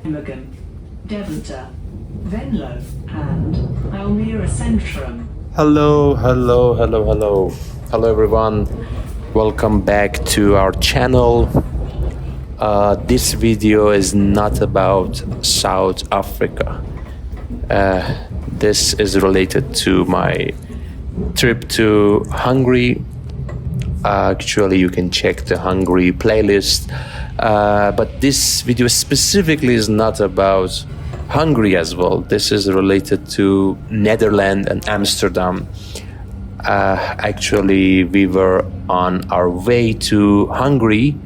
Imogen, Deventer, Venlo, and Almere Centrum. Hello, hello, hello, hello. Hello everyone. Welcome back to our channel. This video is not about South Africa. This is related to my trip to Hungary. Actually, you can check the Hungary playlist. But this video specifically is not about Hungary as well. This is related to Netherlands and Amsterdam. Actually, we were on our way to Hungary,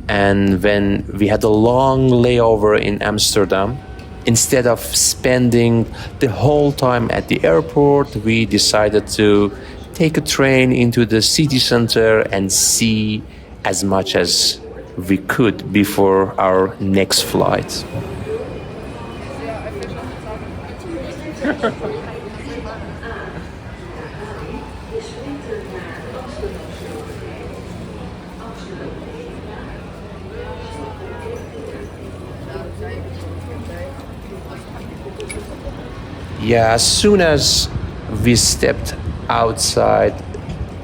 and when we had a long layover in Amsterdam, instead of spending the whole time at the airport, we decided to take a train into the city center and see as much as we could before our next flight. Yeah, as soon as we stepped outside,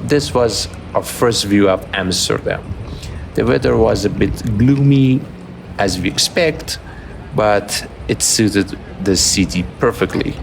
this was our first view of Amsterdam. The weather was a bit gloomy, as we expect, but it suited the city perfectly.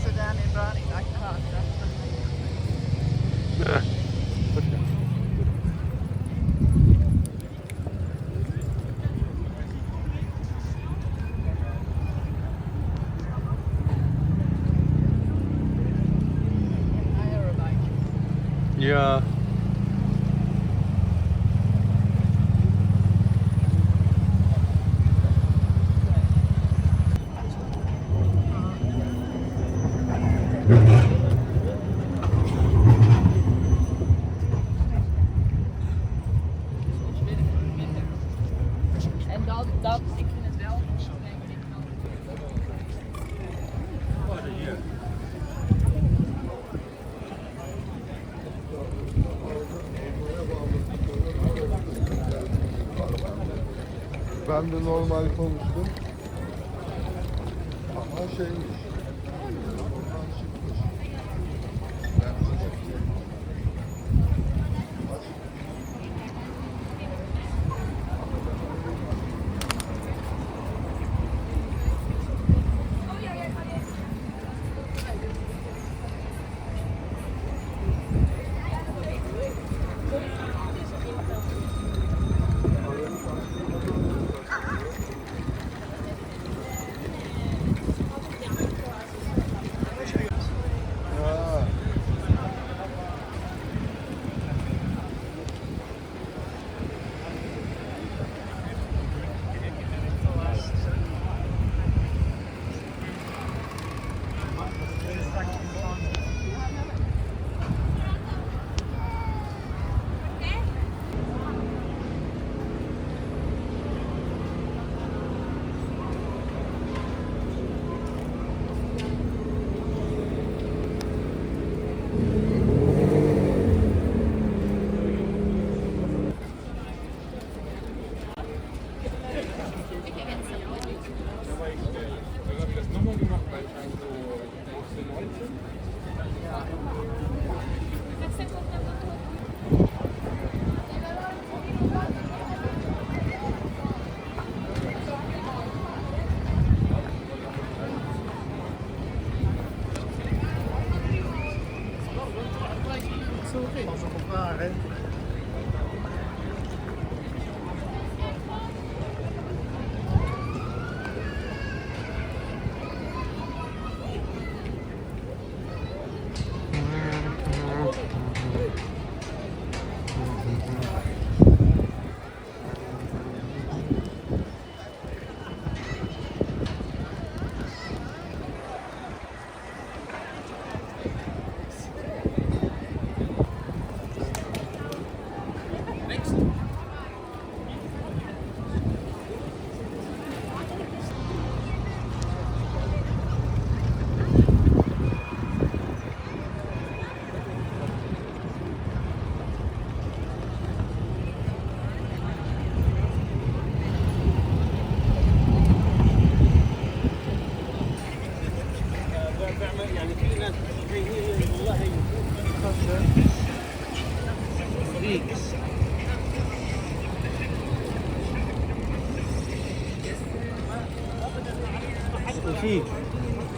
Sudan in Browning like the heart. Yeah. En dat, ik vind het wel. Ben de normal konuştum. Ama şeymiş.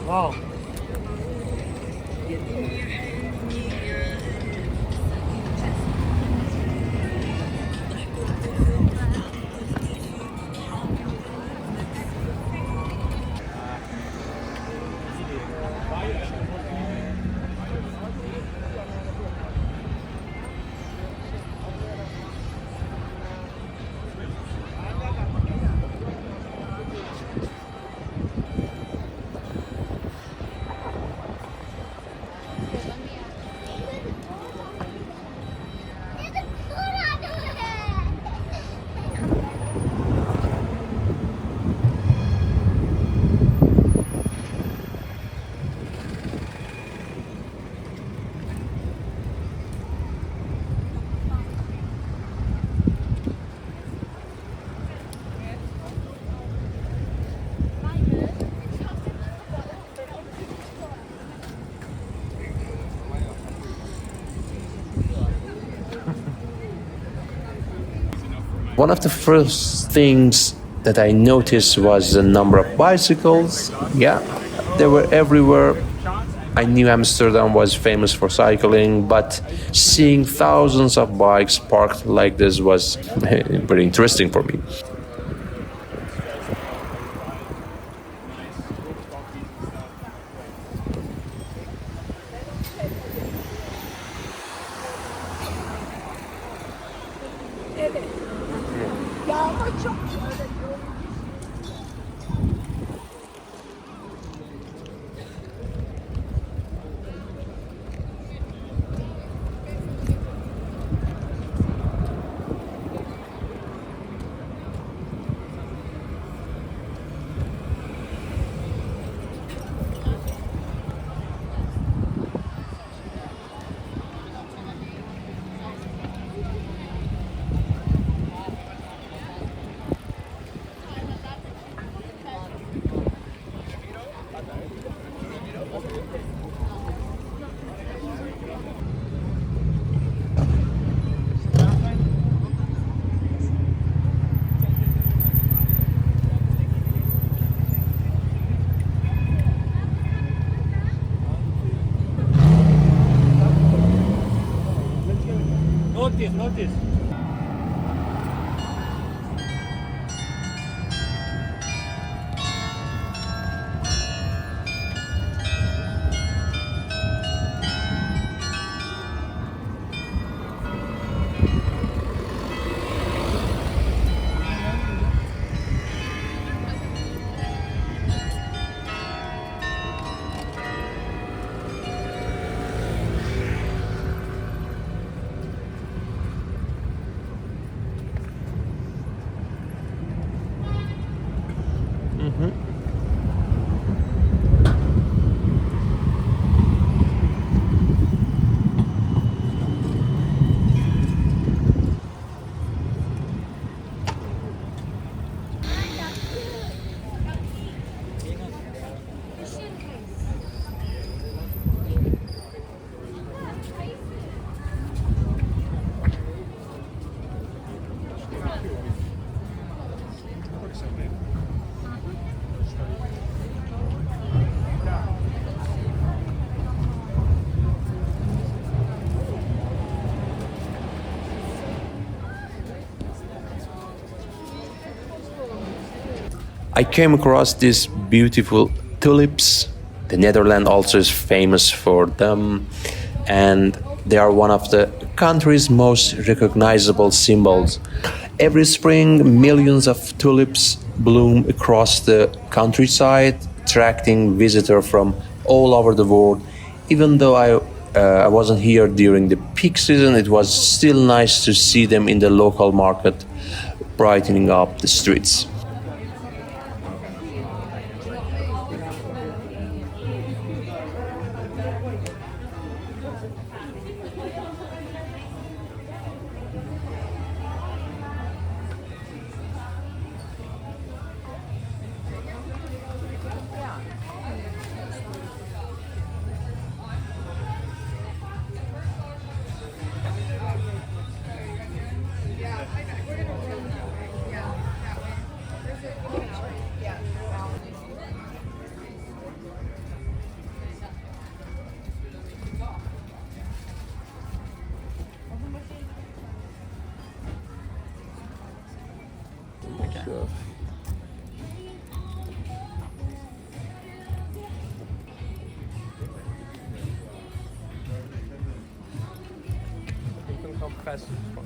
Wow. One of the first things that I noticed was the number of bicycles. Yeah, they were everywhere. I knew Amsterdam was famous for cycling, but seeing thousands of bikes parked like this was very interesting for me. Notice. I came across these beautiful tulips. The Netherlands also is famous for them, and they are one of the country's most recognizable symbols. Every spring, millions of tulips bloom across the countryside, attracting visitors from all over the world. Even though I wasn't here during the peak season, it was still nice to see them in the local market, brightening up the streets. Sure. You can come fast. From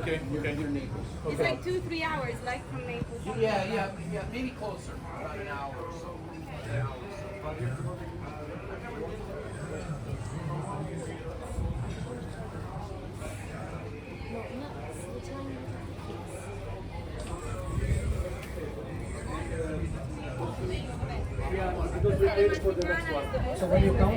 Okay, okay. It's like 2-3 hours, like from Naples. Yeah, maybe closer, about an hour or so. So when you come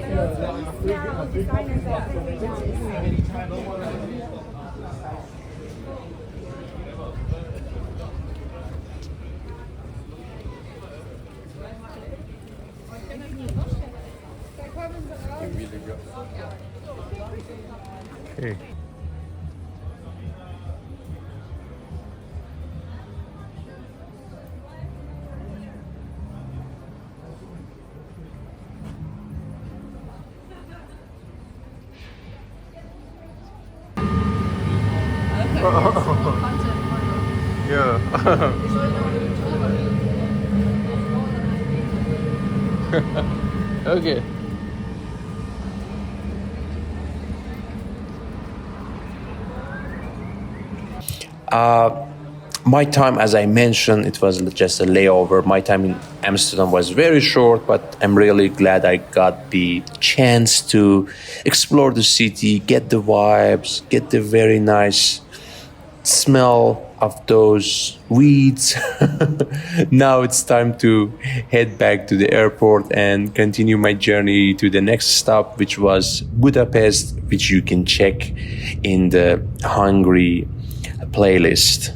okay. Yeah. Okay. My time, as I mentioned, it was just a layover. My time in Amsterdam was very short, but I'm really glad I got the chance to explore the city, get the vibes, get the very nice smell of those weeds. Now it's time to head back to the airport and continue my journey to the next stop, which was Budapest, which you can check in the Hungary playlist.